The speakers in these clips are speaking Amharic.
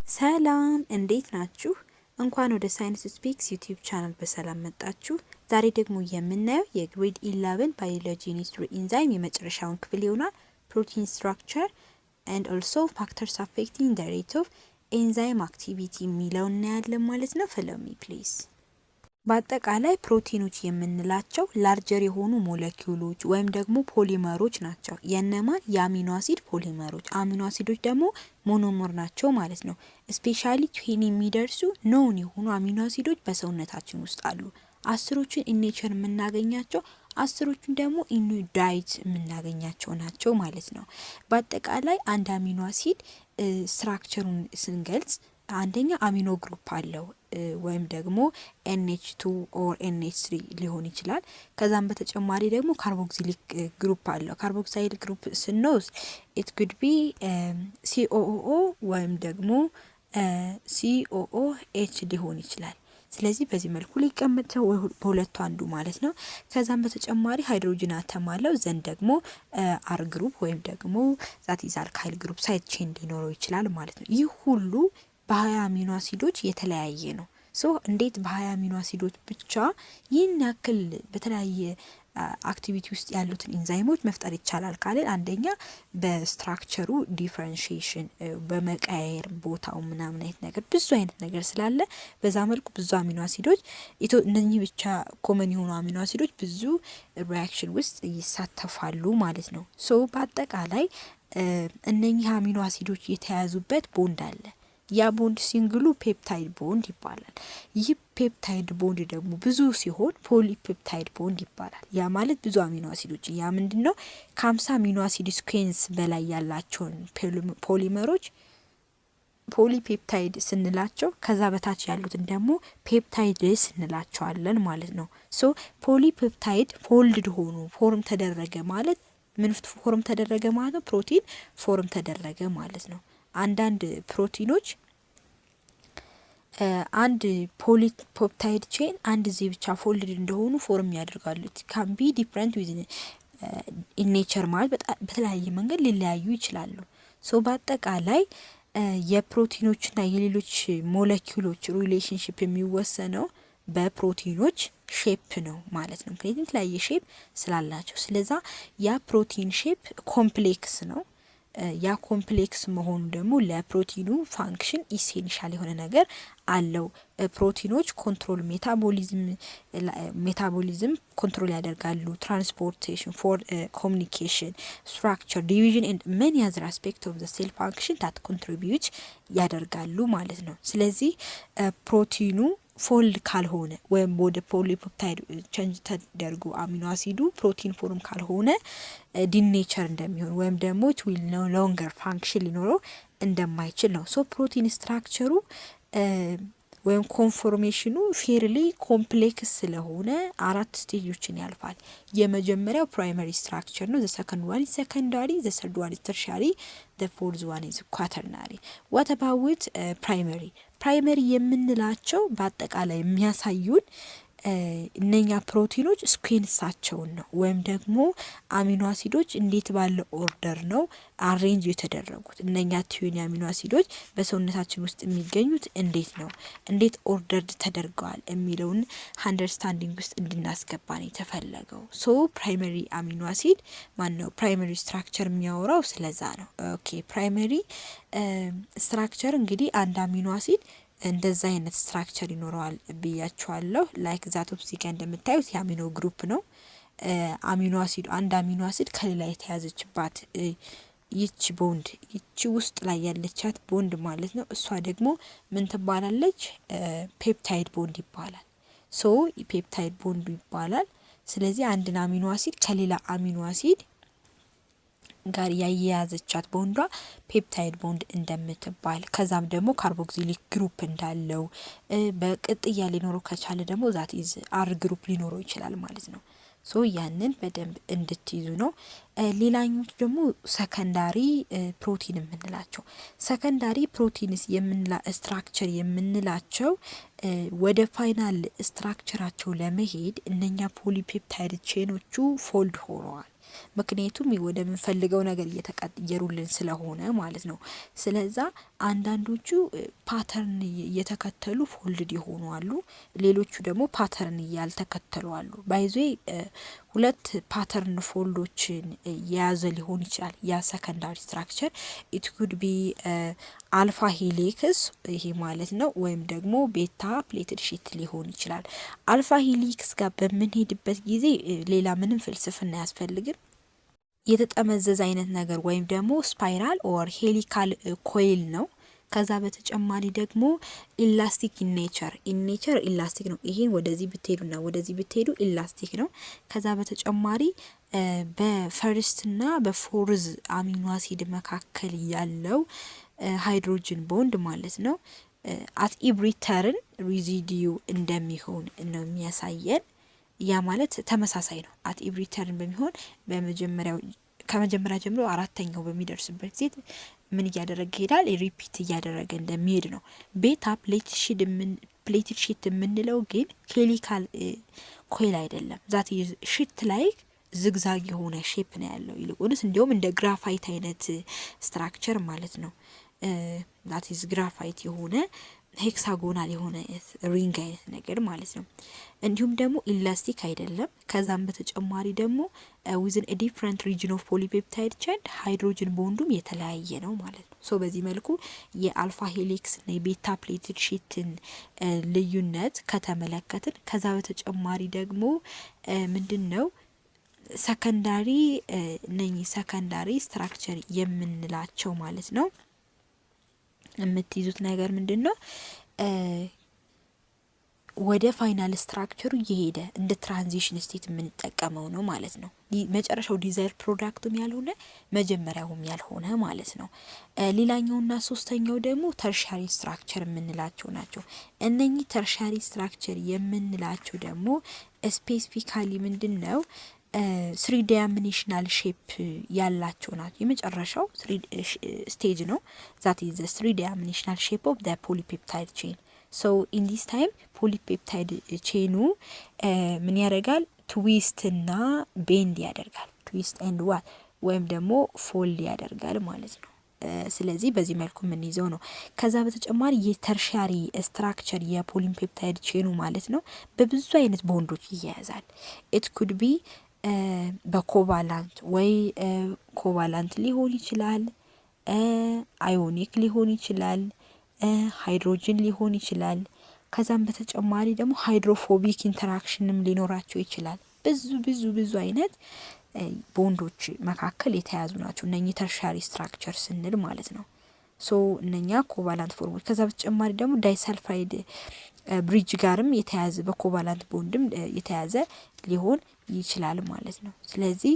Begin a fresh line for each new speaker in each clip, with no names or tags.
ሰላም እንዴት ናችሁ? እንኳን ወደ ሳይንስ ስፒክስ ዩቲዩብ ቻናል በሰላም መጣችሁ። ዛሬ ደግሞ የምናየው የግሬድ 11 ባዮሎጂ ኬሚስትሪ ኢንዛይም የመጨረሻውን ክፍል ይሆናል። ፕሮቲን ስትራክቸር and also factors affecting the rate of enzyme activity የሚለውን እናያለን ማለት ነው። follow me please። በአጠቃላይ ፕሮቲኖች የምንላቸው ላርጀር የሆኑ ሞለኪውሎች ወይም ደግሞ ፖሊመሮች ናቸው። የነማን የአሚኖ አሲድ ፖሊመሮች። አሚኖ አሲዶች ደግሞ ሞኖመር ናቸው ማለት ነው። ስፔሻሊ 20 የሚደርሱ ኖን የሆኑ አሚኖ አሲዶች በሰውነታችን ውስጥ አሉ። አስሮቹን ኢን ኔቸር የምናገኛቸው፣ አስሮቹን ደግሞ ኢን ዳይት የምናገኛቸው ናቸው ማለት ነው። በአጠቃላይ አንድ አሚኖ አሲድ ስትራክቸሩን ስንገልጽ አንደኛ አሚኖ ግሩፕ አለው ወይም ደግሞ NH2 or NH3 ሊሆን ይችላል። ከዛም በተጨማሪ ደግሞ ካርቦክሲሊክ ግሩፕ አለው። ካርቦክሳይል ግሩፕ ስንወስድ it could be COO ወይም ደግሞ COOH ሊሆን ይችላል። ስለዚህ በዚህ መልኩ ሊቀመጠው በሁለቱ አንዱ ማለት ነው። ከዛም በተጨማሪ ሃይድሮጅን አተም አለው። ዘንድ ደግሞ አር ግሩፕ ወይም ደግሞ ዛት ኢዝ አልካይል ግሩፕ ሳይድ ቼን ሊኖረው ይችላል ማለት ነው። ይህ ሁሉ በ20 አሚኖ አሲዶች የተለያየ ነው። እንዴት በ20 አሚኖ አሲዶች ብቻ ይህን ያክል በተለያየ አክቲቪቲ ውስጥ ያሉትን ኢንዛይሞች መፍጠር ይቻላል ካለን፣ አንደኛ በስትራክቸሩ ዲፈረንሺዬሽን በመቀያየር ቦታው ምናምን አይነት ነገር ብዙ አይነት ነገር ስላለ በዛ መልኩ ብዙ አሚኖ አሲዶች እነኚህ ብቻ ኮመን የሆኑ አሚኖ አሲዶች ብዙ ሪአክሽን ውስጥ ይሳተፋሉ ማለት ነው። በአጠቃላይ እነኚህ አሚኖ አሲዶች የተያዙበት ቦንድ አለ። ያ ቦንድ ሲንግሉ ፔፕታይድ ቦንድ ይባላል። ይህ ፔፕታይድ ቦንድ ደግሞ ብዙ ሲሆን ፖሊፔፕታይድ ቦንድ ይባላል። ያ ማለት ብዙ አሚኖ አሲዶች፣ ያ ምንድነው ከ50 አሚኖ አሲድ ስኩዌንስ በላይ ያላቸውን ፖሊመሮች ፖሊፔፕታይድ ስንላቸው፣ ከዛ በታች ያሉትን ደግሞ ፔፕታይድ ስንላቸዋለን ማለት ነው። ፖሊፔፕታይድ ፎልድድ ሆኑ ፎርም ተደረገ ማለት ምን ፎርም ተደረገ ማለት ነው? ፕሮቲን ፎርም ተደረገ ማለት ነው። አንዳንድ ፕሮቲኖች አንድ ፖሊፔፕታይድ ቼን አንድ ዜ ብቻ ፎልድድ እንደሆኑ ፎርም ያደርጋሉ። ካን ቢ ዲፍረንት ዊዝ ኢን ኔቸር ማለት በተለያየ መንገድ ሊለያዩ ይችላሉ። በአጠቃላይ የፕሮቲኖችና የሌሎች ሞለኪውሎች ሪሌሽንሺፕ የሚወሰነው በፕሮቲኖች ሼፕ ነው ማለት ነው። ምክንያቱም የተለያየ ሼፕ ስላላቸው፣ ስለዛ ያ ፕሮቲን ሼፕ ኮምፕሌክስ ነው። ያ ኮምፕሌክስ መሆኑ ደግሞ ለፕሮቲኑ ፋንክሽን ኢሴንሻል የሆነ ነገር አለው። ፕሮቲኖች ኮንትሮል ሜታቦሊዝም ኮንትሮል ያደርጋሉ። ትራንስፖርቴሽን ፎር ኮሚኒኬሽን ስትራክቸር ዲቪዥን ኤንድ መኒ አዘር አስፔክት ኦፍ ዘ ሴል ፋንክሽን ታት ኮንትሪቢዩት ያደርጋሉ ማለት ነው። ስለዚህ ፕሮቲኑ ፎልድ ካልሆነ ወይም ወደ ፖሊፔፕታይድ ቼንጅ ተደርጎ አሚኖ አሲዱ ፕሮቲን ፎርም ካልሆነ ዲኔቸር እንደሚሆን ወይም ደግሞ it will no longer function ሊኖረው እንደማይችል ነው። ፕሮቲን ስትራክቸሩ ወይም ኮንፎርሜሽኑ ፌርሊ ኮምፕሌክስ ስለሆነ አራት ስቴጆችን ያልፋል። የመጀመሪያው ፕራይመሪ ስትራክቸር ነው። the second one is secondary, the third one is tertiary, the fourth one is quaternary. what about ፕራይመሪ የምንላቸው በአጠቃላይ የሚያሳዩን እነኛ ፕሮቲኖች ስኩዌንሳቸውን ነው ወይም ደግሞ አሚኖ አሲዶች እንዴት ባለ ኦርደር ነው አሬንጅ የተደረጉት። እነኛ 20 አሚኖ አሲዶች በሰውነታችን ውስጥ የሚገኙት እንዴት ኦርደርድ ተደርገዋል የሚለውን አንደርስታንዲንግ ውስጥ እንድናስገባ ነው የተፈለገው። ፕራይመሪ አሚኖ አሲድ ማነው? ፕራይመሪ ስትራክቸር የሚያወራው ስለዛ ነው። ኦኬ ፕራይመሪ ስትራክቸር እንግዲህ አንድ አሚኖ አሲድ እንደዛ አይነት ስትራክቸር ይኖረዋል ብያችኋለሁ። ላይክ ዛት ኦፍ ሲጋ እንደምታዩት የአሚኖ ግሩፕ ነው። አሚኖ አሲድ አንድ አሚኖ አሲድ ከሌላ የተያዘችባት ይቺ ቦንድ ይቺ ውስጥ ላይ ያለቻት ቦንድ ማለት ነው። እሷ ደግሞ ምን ትባላለች? ፔፕታይድ ቦንድ ይባላል። ፔፕታይድ ቦንድ ይባላል። ስለዚህ አንድን አሚኖ አሲድ ከሌላ አሚኖ አሲድ ጋር ያያያዘቻት ቦንዷ ፔፕታይድ ቦንድ እንደምትባል፣ ከዛም ደግሞ ካርቦክሲሊክ ግሩፕ እንዳለው በቅጥያ ሊኖረው ከቻለ ደግሞ ዛት ኢዝ አር ግሩፕ ሊኖረው ይችላል ማለት ነው። ያንን በደንብ እንድትይዙ ነው። ሌላኞች ደግሞ ሰከንዳሪ ፕሮቲን የምንላቸው ሰከንዳሪ ፕሮቲንስ ስትራክቸር የምንላቸው ወደ ፋይናል ስትራክቸራቸው ለመሄድ እነኛ ፖሊፔፕታይድ ቼኖቹ ፎልድ ሆነዋል። ምክንያቱም ወደ ምንፈልገው ነገር እየተቀየሩልን ስለሆነ ማለት ነው። ስለዛ አንዳንዶቹ ፓተርን እየተከተሉ ፎልድ የሆኑ አሉ፣ ሌሎቹ ደግሞ ፓተርን ያልተከተሉ አሉ። ባይዞ ሁለት ፓተርን ፎልዶችን የያዘ ሊሆን ይችላል ያ ሰከንዳሪ ስትራክቸር። ኢት ኩድ ቢ አልፋ ሂሊክስ ይሄ ማለት ነው፣ ወይም ደግሞ ቤታ ፕሌትድ ሺት ሊሆን ይችላል። አልፋ ሂሊክስ ጋር በምንሄድበት ጊዜ ሌላ ምንም ፍልስፍና አያስፈልግም። የተጠመዘዘ አይነት ነገር ወይም ደግሞ ስፓይራል ኦር ሄሊካል ኮይል ነው። ከዛ በተጨማሪ ደግሞ ኢላስቲክ ኢኔቸር ኢላስቲክ ነው። ይሄን ወደዚህ ብትሄዱና ወደዚህ ብትሄዱ ኢላስቲክ ነው። ከዛ በተጨማሪ በፈርስትና በፎርዝ አሚኖ አሲድ መካከል ያለው ሃይድሮጅን ቦንድ ማለት ነው አት ኢቭሪ ተርን ሪዚዲዩ እንደሚሆን ነው የሚያሳየን። ያ ማለት ተመሳሳይ ነው። አት ኢቭሪ ተርን በሚሆን ከመጀመሪያ ጀምሮ አራተኛው በሚደርስበት ጊዜ ምን እያደረገ ይሄዳል? ሪፒት እያደረገ እንደሚሄድ ነው። ቤታ ፕሌትድ ሺት የምንለው ግን ሄሊካል ኮይል አይደለም። ዛት ሺት ላይ ዝግዛግ የሆነ ሼፕ ነው ያለው። ይልቁንስ እንዲሁም እንደ ግራፋይት አይነት ስትራክቸር ማለት ነው። ዛት ኢዝ ግራፋይት የሆነ ሄክሳጎናል የሆነ ሪንግ አይነት ነገር ማለት ነው። እንዲሁም ደግሞ ኢላስቲክ አይደለም። ከዛም በተጨማሪ ደግሞ ዊዝን ኤ ዲፍረንት ሪጅን ኦፍ ፖሊፔፕታይድ ቼን ሃይድሮጅን ቦንዱም የተለያየ ነው ማለት ነው። ሶ በዚህ መልኩ የአልፋ ሄሊክስ እና የቤታ ፕሌትድ ሺትን ልዩነት ከተመለከትን፣ ከዛ በተጨማሪ ደግሞ ምንድን ነው ሰከንዳሪ ሰከንዳሪ ስትራክቸር የምንላቸው ማለት ነው። የምትይዙት ነገር ምንድን ነው? ወደ ፋይናል ስትራክቸሩ እየሄደ እንደ ትራንዚሽን ስቴት የምንጠቀመው ነው ማለት ነው። መጨረሻው ዲዛይር ፕሮዳክቱም ያልሆነ መጀመሪያውም ያልሆነ ማለት ነው። ሌላኛውና ሶስተኛው ደግሞ ተርሻሪ ስትራክቸር የምንላቸው ናቸው። እነኚህ ተርሻሪ ስትራክቸር የምንላቸው ደግሞ ስፔሲፊካሊ ምንድን ነው ስሪ ዳይሜንሽናል ሼፕ ያላቸው ናቸው። የመጨረሻው ስቴጅ ነው። ዛት ኢዝ ስሪ ዳይሜንሽናል ሼፕ ኦፍ ዘ ፖሊፔፕታይድ ቼን። ሶ ኢን ዲስ ታይም ፖሊፔፕታይድ ቼኑ ምን ያደርጋል? ትዊስት እና ቤንድ ያደርጋል። ትዊስት ኤንድ ዋት ወይም ደግሞ ፎልድ ያደርጋል ማለት ነው። ስለዚህ በዚህ መልኩ የምንይዘው ነው። ከዛ በተጨማሪ የተርሻሪ ስትራክቸር የፖሊፔፕታይድ ቼኑ ማለት ነው በብዙ አይነት ቦንዶች ይያያዛል። ኢት ኩድ ቢ በኮቫላንት ወይ ኮቫላንት ሊሆን ይችላል፣ አዮኒክ ሊሆን ይችላል፣ ሃይድሮጅን ሊሆን ይችላል። ከዛም በተጨማሪ ደግሞ ሃይድሮፎቢክ ኢንተራክሽንም ሊኖራቸው ይችላል። ብዙ አይነት ቦንዶች መካከል የተያዙ ናቸው እነኚህ ተርሻሪ ስትራክቸር ስንል ማለት ነው። ሶ እነኛ ኮቫላንት ፎርሞች። ከዛ በተጨማሪ ደግሞ ዳይሰልፋይድ ብሪጅ ጋርም የተያዘ በኮቫላንት ቦንድም የተያዘ ሊሆን ይችላል ማለት ነው። ስለዚህ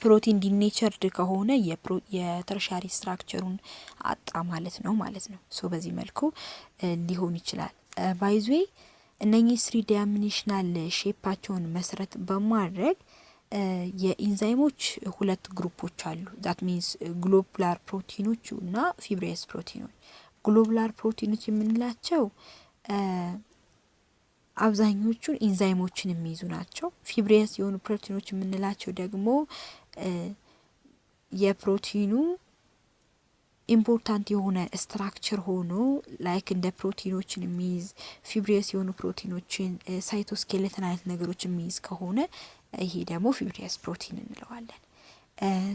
ፕሮቲን ዲኔቸርድ ከሆነ የተርሻሪ ስትራክቸሩን አጣ ማለት ነው። ሶ በዚህ መልኩ ሊሆን ይችላል። ባይዝዌ እነኚህ ስሪ ዳይሜንሽናል ሼፓቸውን መሰረት በማድረግ የኢንዛይሞች ሁለት ግሩፖች አሉ። ዛት ሚንስ ግሎቡላር ፕሮቲኖች እና ፊብሬስ ፕሮቲኖች። ግሎቡላር ፕሮቲኖች የምንላቸው አብዛኞቹን ኢንዛይሞችን የሚይዙ ናቸው። ፊብሬስ የሆኑ ፕሮቲኖች የምንላቸው ደግሞ የፕሮቲኑ ኢምፖርታንት የሆነ ስትራክቸር ሆኖ ላይክ እንደ ፕሮቲኖችን የሚይዝ ፊብሬስ የሆኑ ፕሮቲኖችን ሳይቶስኬሌተን አይነት ነገሮች የሚይዝ ከሆነ ይሄ ደግሞ ፊብሬስ ፕሮቲን እንለዋለን።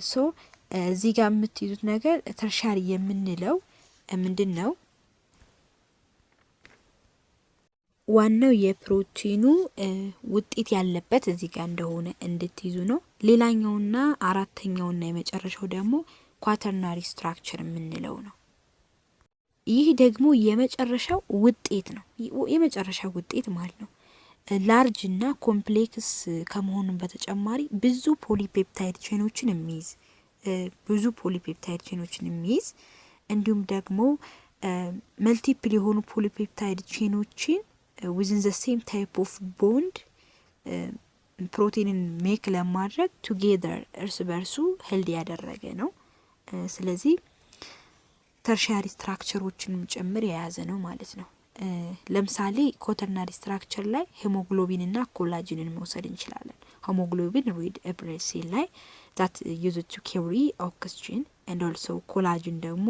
ሶ እዚህ ጋር የምትይዙት ነገር ተርሻሪ የምንለው ምንድን ነው? ዋናው የፕሮቲኑ ውጤት ያለበት እዚህ ጋር እንደሆነ እንድትይዙ ነው። ሌላኛውና አራተኛውና የመጨረሻው ደግሞ ኳተርናሪ ስትራክቸር የምንለው ነው። ይህ ደግሞ የመጨረሻው ውጤት ነው። የመጨረሻው ውጤት ማለት ነው። ላርጅ እና ኮምፕሌክስ ከመሆኑ በተጨማሪ ብዙ ፖሊፔፕታይድ ቼኖችን የሚይዝ እንዲሁም ደግሞ መልቲፕል የሆኑ ፖሊፔፕታይድ ቼኖችን ዊዝን ዘ ሴም ታይፕ ኦፍ ቦንድ ፕሮቲንን ሜክ ለማድረግ ቱጌዘር እርስ በርሱ ሄልድ ያደረገ ነው። ስለዚህ ተርሻሪ ስትራክቸሮችንም ጭምር የያዘ ነው ማለት ነው። ለምሳሌ ኮተርናሪ ስትራክቸር ላይ ሄሞግሎቢን እና ኮላጅንን መውሰድ እንችላለን። ሄሞግሎቢን ሬድ ብለድ ሴል ላይ that used to carry oxygen and also collagen ደግሞ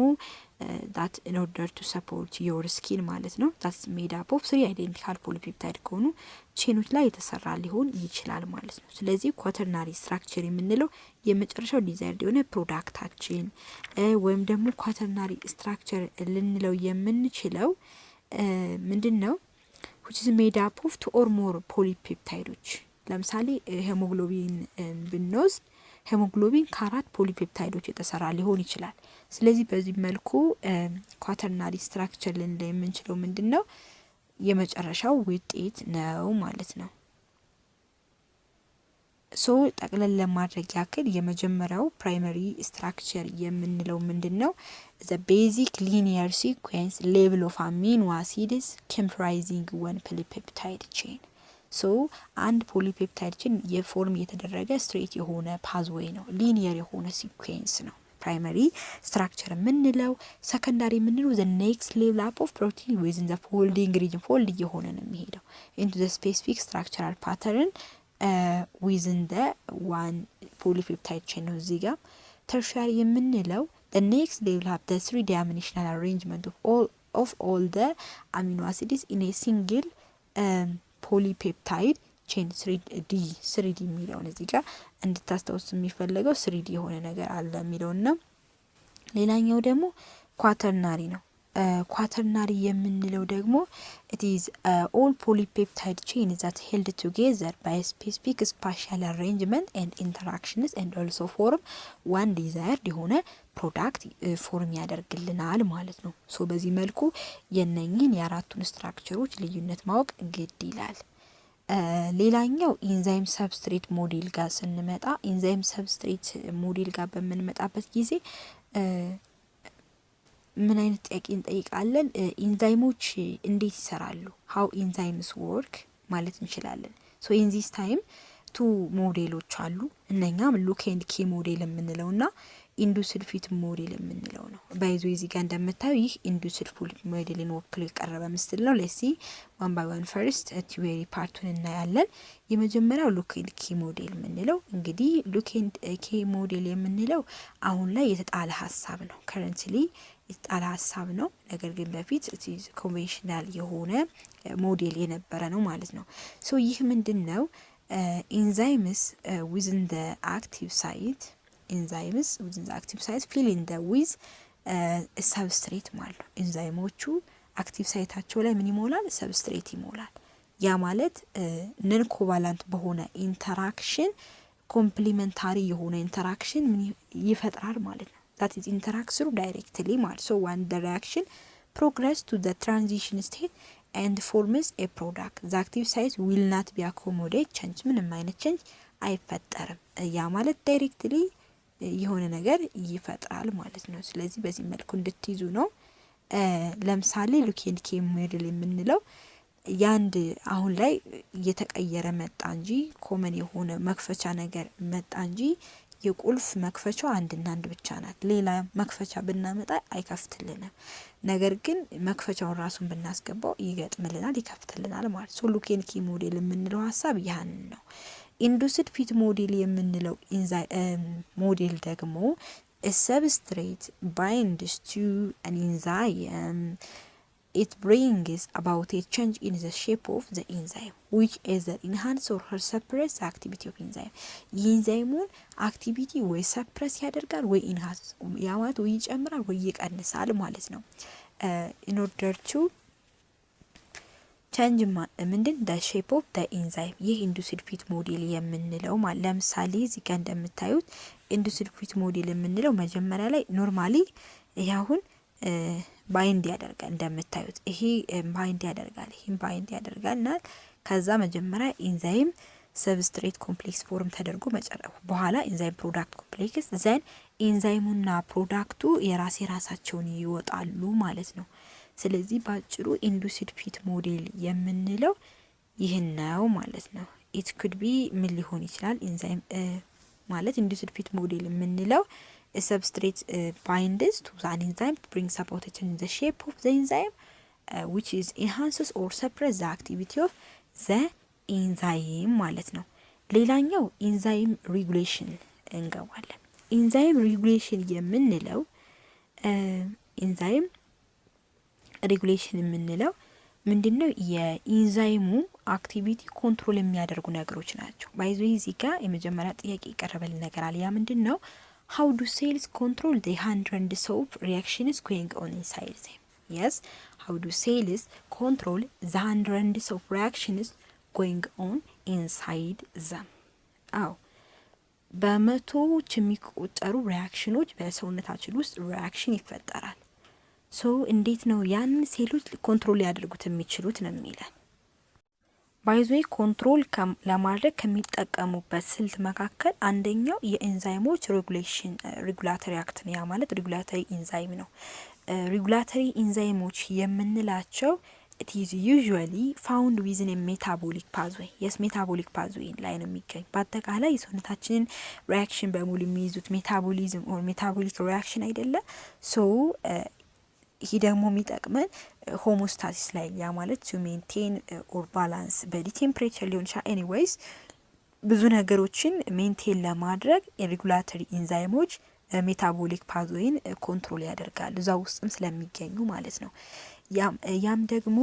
that in order to support your skin ማለት ነው that's made up of 3 identical polypeptide ከሆኑ ቼኖች ላይ የተሰራ ሊሆን ይችላል ማለት ነው። ስለዚህ ኳተርናሪ ስትራክቸር የምንለው የመጨረሻው ዲዛይርድ የሆነ ፕሮዳክታችን ወይም ደግሞ ኳተርናሪ ስትራክቸር ልንለው የምንችለው ምንድነው which is made up of 2 or more polypeptides ለምሳሌ ሄሞግሎቢን ብንወስድ ሄሞግሎቢን ከ4 ፖሊፔፕታይዶች የተሰራ ሊሆን ይችላል። ስለዚህ በዚህ መልኩ ኳተርናሪ ስትራክቸር ልንለው የምንችለው ምንድነው የመጨረሻው ውጤት ነው ማለት ነው። ሶ ጠቅለል ለማድረግ ያክል የመጀመሪያው ፕራይመሪ ስትራክቸር የምንለው ምንድነው the basic linear sequence level of amino acids comprising one polypeptide chain ሶ አንድ ፖሊፔፕታይድ ቼን የፎርም የተደረገ ስትሬት የሆነ ፓዝዌይ ነው ሊኒየር የሆነ ሲኩዌንስ ነው ፕራይመሪ ስትራክቸር የምንለው። ሰከንዳሪ የምንለው the next level up of protein within the folding region ፎልድ የሆነ ነው የሚሄደው into the specific structural pattern within the one polypeptide chain ነው እዚህ ጋር። ተርሻሪ የምንለው the next level up the 3-dimensional arrangement of all the amino acids in a single ፖሊፔፕታይድ ቼን 3D የሚለውን እዚህ ጋር እንድታስታውስ የሚፈልገው 3D የሆነ ነገር አለ የሚለውና ሌላኛው ደግሞ ኳተርናሪ ነው። ኳተርናሪ የምንለው ደግሞ it is all polypeptide chain that held together by a specific spatial arrangement and interactions and also form one desired የሆነ ፕሮዳክት ፎርም ያደርግልናል ማለት ነው። ሶ በዚህ መልኩ የነኝን የአራቱን ስትራክቸሮች ልዩነት ማወቅ ግድ ይላል። ሌላኛው ኢንዛይም ሰብስትሬት ሞዴል ጋር ስንመጣ ኢንዛይም ሰብስትሬት ሞዴል ጋር በምንመጣበት ጊዜ ምን አይነት ጥያቄ እንጠይቃለን? ኢንዛይሞች እንዴት ይሰራሉ? how enzymes work ማለት እንችላለን። ሶ in this time 2 ሞዴሎች አሉ። እነኛም ሉክ ኤንድ ኬ ሞዴል የምንለውና ኢንዱስድ ፊት ሞዴል የምንለው ነው። ባይዞ እዚህ ጋር እንደምታዩ ይህ ኢንዱስድ ፊት ሞዴልን ወክሎ የቀረበ ምስል ነው። ለሲ one by one first ቲዮሪ ፓርቱን እናያለን። የመጀመሪያው ሉክ ኤንድ ኬ ሞዴል የምንለው እንግዲህ ሉክ ኤንድ ኬ ሞዴል የምንለው አሁን ላይ የተጣለ ሀሳብ ነው። ከረንትሊ የተጣለ ሀሳብ ነው። ነገር ግን በፊት ኮንቬንሽናል የሆነ ሞዴል የነበረ ነው ማለት ነው። ሶ ይህ ምንድነው? ኢንዛይምስ within the active site enzymes within the active site fill in the with substrate ማለት ነው። ኢንዛይሞቹ አክቲቭ ሳይታቸው ላይ ምን ይሞላል? ሰብስትሬት ይሞላል። ያ ማለት ነን ኮቫላንት በሆነ ኢንተራክሽን ኮምፕሊመንታሪ የሆነ ኢንተራክሽን ምን ይፈጥራል ማለት ነው። that is interact through directly ማለት so one the reaction progress to the transition state and forms a product the active site will not be accommodate change ምንም አይነት change አይፈጠርም። ያ ማለት ዳይሬክትሊ የሆነ ነገር ይፈጥራል ማለት ነው። ስለዚህ በዚህ መልኩ እንድትይዙ ነው። ለምሳሌ ሉክ ኤንድ ኬ ሞዴል የምንለው ያንድ አሁን ላይ እየተቀየረ መጣ እንጂ ኮመን የሆነ መክፈቻ ነገር መጣ እንጂ የቁልፍ መክፈቻው አንድና አንድ ብቻ ናት። ሌላ መክፈቻ ብናመጣ አይከፍትልንም። ነገር ግን መክፈቻውን ራሱን ብናስገባው ይገጥምልናል፣ ይከፍትልናል ማለት ነው። ሉክ ኤንድ ኬ ሞዴል የምንለው ሀሳብ ያን ነው። ኢንዱስድ ፊት ሞዴል የምንለው ሞዴል ደግሞ a substrate binds to an enzyme it brings about a change in the shape of the enzyme which either enhance or suppress the activity of enzyme የኢንዛይሙን አክቲቪቲ ወይ ሰፕረስ ያደርጋል ወይ ኢንሃንስ ያማት ወይ ይጨምራል ወይ ይቀንሳል ማለት ነው። in order to change ምንድን the shape of the enzyme ይህ ኢንዱስድ ፊት ሞዴል የምንለው ማለት ለምሳሌ እዚህ ጋር እንደምታዩት ኢንዱስድ ፊት ሞዴል የምንለው መጀመሪያ ላይ ኖርማሊ ይሄ አሁን ባይንድ ያደርጋል እንደምታዩት ይሄ ባይንድ ያደርጋል ይሄን ባይንድ ያደርጋልና ከዛ መጀመሪያ ኢንዛይም ሰብስትሬት ኮምፕሌክስ ፎርም ተደርጎ መጨረሻ በኋላ ኢንዛይም ፕሮዳክት ኮምፕሌክስ ዘን ኢንዛይሙና ፕሮዳክቱ የራሳቸውን ይወጣሉ ማለት ነው። ስለዚህ ባጭሩ ኢንዱስድ ፊት ሞዴል የምንለው ይህን ነው ማለት ነው። ኢት ኩድ ቢ ምን ሊሆን ይችላል? ኢንዛይም ማለት ኢንዱስድ ፊት ሞዴል የምንለው a substrate binds to an enzyme to bring about a change in the shape of the enzyme which is enhances or suppress the activity of the enzyme ማለት ነው። ሌላኛው ኢንዛይም ሬጉሌሽን እንገባለን። ኢንዛይም ሬጉሌሽን የምንለው ኢንዛይም ሬጉሌሽን የምንለው ምንድነው? የኢንዛይሙ አክቲቪቲ ኮንትሮል የሚያደርጉ ነገሮች ናቸው። ባይዞ እዚህ ጋር የመጀመሪያ ጥያቄ የቀረበልን ነገር አለ። ያ ምንድነው? how do cells control the hundreds of reactions going on inside them? yes, how do cells control the hundreds of reactions going on inside them? አዎ በመቶዎች የሚቆጠሩ ሪያክሽኖች በሰውነታችን ውስጥ ሪያክሽን ይፈጠራል። ሶ እንዴት ነው ያን ሴሎች ኮንትሮል ሊያደርጉት የሚችሉት ነው የሚለን። ባይዞይ ኮንትሮል ለማድረግ ከሚጠቀሙበት ስልት መካከል አንደኛው የኤንዛይሞች ሬጉላተሪ አክት ነው። ያ ማለት ሬጉላተሪ ኢንዛይም ነው። ሬጉላተሪ ኢንዛይሞች የምንላቸው it is usually found within a metabolic pathway. yes, metabolic pathway ላይ ነው የሚገኝ። በአጠቃላይ የሰውነታችንን ሪያክሽን በሙሉ የሚይዙት ሜታቦሊዝም ኦር ሜታቦሊክ ሪያክሽን አይደለ? ሶ ይሄ ደግሞ የሚጠቅመን ሆሞስታሲስ ላይ ያ ማለት ቱ ሜንቴን ኦር ባላንስ በዲ ቴምፕሬቸር ሊሆን ይችላል። ኤኒዌይስ ብዙ ነገሮችን ሜንቴን ለማድረግ የሬጉላተሪ ኢንዛይሞች ሜታቦሊክ ፓዝዌይን ኮንትሮል ያደርጋል እዛ ውስጥም ስለሚገኙ ማለት ነው። ያም ደግሞ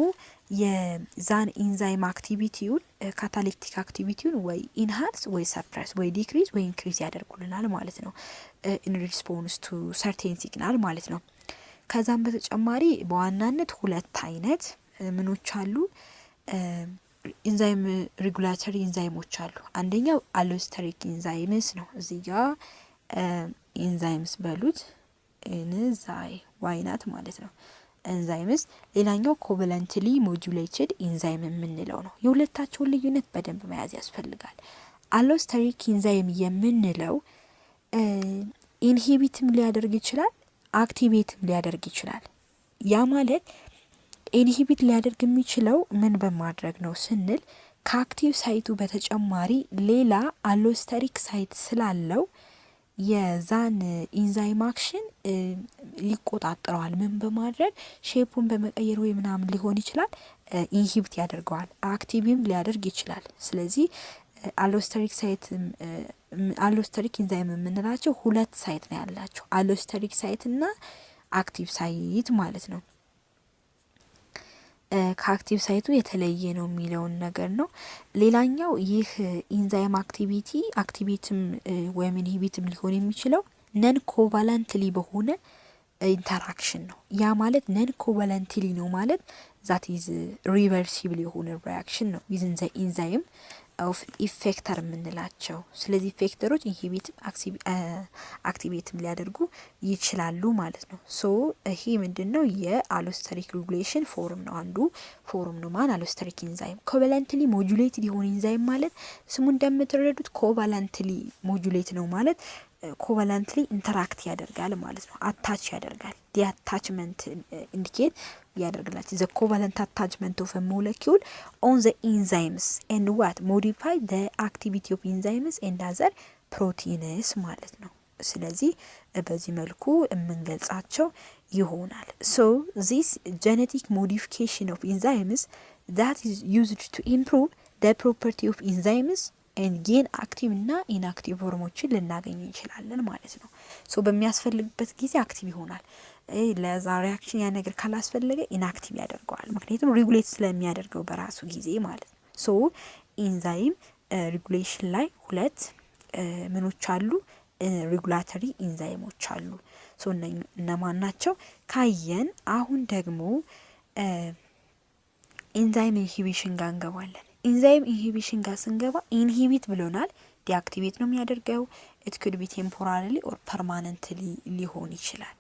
የዛን ኢንዛይም አክቲቪቲውን ካታሊቲክ አክቲቪቲውን ወይ ኢንሃንስ ወይ ሰፕረስ ወይ ዲክሪዝ ወይ ኢንክሪዝ ያደርጉልናል ማለት ነው። ኢን ሪስፖንስ ቱ ሰርቴን ሲግናል ማለት ነው። ከዛም በተጨማሪ በዋናነት ሁለት አይነት ምኖች አሉ ኢንዛይም ሬጉላተሪ ኢንዛይሞች አሉ። አንደኛው አሎስተሪክ ኢንዛይምስ ነው። እዚህ ጋር ኢንዛይምስ በሉት ኢንዛይ ዋይናት ማለት ነው ኢንዛይምስ። ሌላኛው ኮቫለንትሊ ሞጁሌትድ ኢንዛይም የምንለው ነው። የሁለታቸውን ልዩነት በደንብ መያዝ ያስፈልጋል። አሎስተሪክ ኢንዛይም የምንለው ኢንሂቢትም ሊያደርግ ይችላል አክቲቬትም ሊያደርግ ይችላል። ያ ማለት ኢንሂቢት ሊያደርግ የሚችለው ምን በማድረግ ነው ስንል ከአክቲቭ ሳይቱ በተጨማሪ ሌላ አሎስተሪክ ሳይት ስላለው የዛን ኢንዛይም አክሽን ይቆጣጠረዋል። ምን በማድረግ ሼፑን በመቀየር ወይ ምናምን ሊሆን ይችላል ኢንሂቢት ያደርገዋል። አክቲቭም ሊያደርግ ይችላል። ስለዚህ አሎስተሪክ ኢንዛይም የምንላቸው ሁለት ሳይት ነው ያላቸው፣ አሎስተሪክ ሳይት እና አክቲቭ ሳይት ማለት ነው። ከአክቲቭ ሳይቱ የተለየ ነው የሚለውን ነገር ነው። ሌላኛው ይህ ኢንዛይም አክቲቬትም ወይም ኢንሂቢትም ሊሆን የሚችለው ነን ኮቫለንትሊ በሆነ ኢንተራክሽን ነው። ያ ማለት ነን ኮቫለንትሊ ነው ማለት ዛት ኢዝ ሪቨርሲብል የሆነ ሪአክሽን ነው ዊዝን ዘ ኢንዛይም ኦፍ ኢፌክተር የምንላቸው። ስለዚህ ኢፌክተሮች ኢንሂቢትም አክቲቬትም ሊያደርጉ ይችላሉ ማለት ነው። ሶ ይሄ ምንድነው የአሎስተሪክ ሬጉሌሽን ፎርም ነው፣ አንዱ ፎርም ነው ማን አሎስተሪክ ኢንዛይም። ኮቫለንትሊ ሞጁሌትድ የሆነ ኢንዛይም ማለት ስሙ እንደምትረዱት ኮቫለንትሊ ሞጁሌት ነው ማለት ኮቫለንትሊ ኢንተራክት ያደርጋል ማለት ነው። አታች ያደርጋል። ዲ አታችመንት ኢንዲኬት ያደርግላችሁ ዘ ኮቫለንት አታችመንት ኦፍ a molecule on the enzymes and what modify the activity of enzymes and other proteins ማለት ነው። ስለዚህ በዚህ መልኩ የምንገልጻቸው ይሆናል። so this genetic modification of enzymes that is used to improve the property of enzymes and gain active እና inactive ፎርሞችን ልናገኝ እንችላለን ማለት ነው። ሶ በሚያስፈልግበት ጊዜ አክቲቭ ይሆናል። ለዛ ሪአክሽን ያ ነገር ካላስፈለገ ኢንአክቲቭ ያደርገዋል። ምክንያቱም ሬጉሌት ስለሚያደርገው በራሱ ጊዜ ማለት ነው። ሶ ኢንዛይም ሬጉሌሽን ላይ ሁለት ምኖች አሉ፣ ሬጉላተሪ ኢንዛይሞች አሉ። ሶ እነማን ናቸው ካየን አሁን ደግሞ ኢንዛይም ኢንሂቢሽን ጋር እንገባለን። ኢንዛይም ኢንሂቢሽን ጋር ስንገባ ኢንሂቢት ብሎናል፣ ዲአክቲቬት ነው የሚያደርገው። ኢት ኩድ ቢ ቴምፖራሪሊ ኦር ፐርማነንትሊ ሊሆን ይችላል።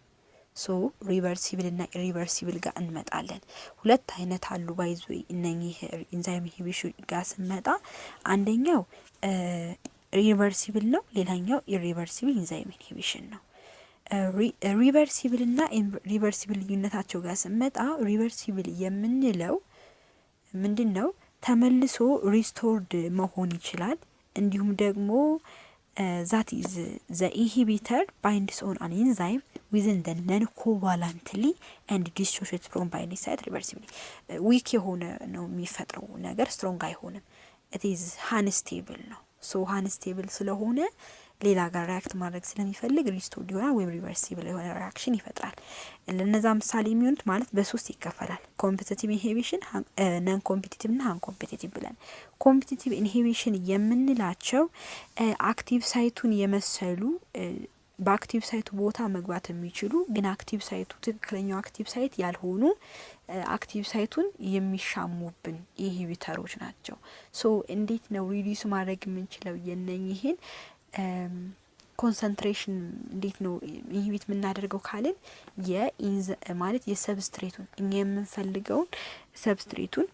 ሶ ሪቨርሲብል እና ኢሪቨርሲብል ጋር እንመጣለን። ሁለት አይነት አሉ ባይዞ እነኚህ ኢንዛይም ኢንሂቢሽን ጋር ስንመጣ አንደኛው ሪቨርሲብል ነው፣ ሌላኛው ኢሪቨርሲብል ኢንዛይም ኢንሂቢሽን ነው። ሪቨርሲብል እና ሪቨርሲብል ልዩነታቸው ጋር ስንመጣ ሪቨርሲብል የምንለው ምንድነው? ተመልሶ ሪስቶርድ መሆን ይችላል። እንዲሁም ደግሞ that is the inhibitor binds on an enzyme within the non-covalently and dissociates from binding site reversibly weak የሆነ ነው የሚፈጥረው ነገር strong አይሆንም it is unstable ነው so unstable ስለሆነ ሌላ ጋር ሪአክት ማድረግ ስለሚፈልግ ሪስቶርድ ይሆናል ወይም ሪቨርሲብል የሆነ ሪአክሽን ይፈጥራል ለነዛ ምሳሌ የሚሆኑት ማለት በሶስት ይከፈላል ኮምፒቲቲቭ ኢንሂቢሽን ነን ኮምፒቲቲቭ እና አን ኮምፒቲቲቭ ብለን ኮምፒቲቲቭ ኢንሂቢሽን የምንላቸው አክቲቭ ሳይቱን የመሰሉ በአክቲቭ ሳይቱ ቦታ መግባት የሚችሉ ግን አክቲቭ ሳይቱ ትክክለኛው አክቲቭ ሳይት ያልሆኑ አክቲቭ ሳይቱን የሚሻሙብን ኢንሂቢተሮች ናቸው ሶ እንዴት ነው ሪዲዩስ ማድረግ የምንችለው የነኝህን ኮንሰንትሬሽን እንዴት ነው ኢንሂቢት የምናደርገው ካልን ማለት የሰብስትሬቱን እኛ የምንፈልገውን ሰብስትሬቱን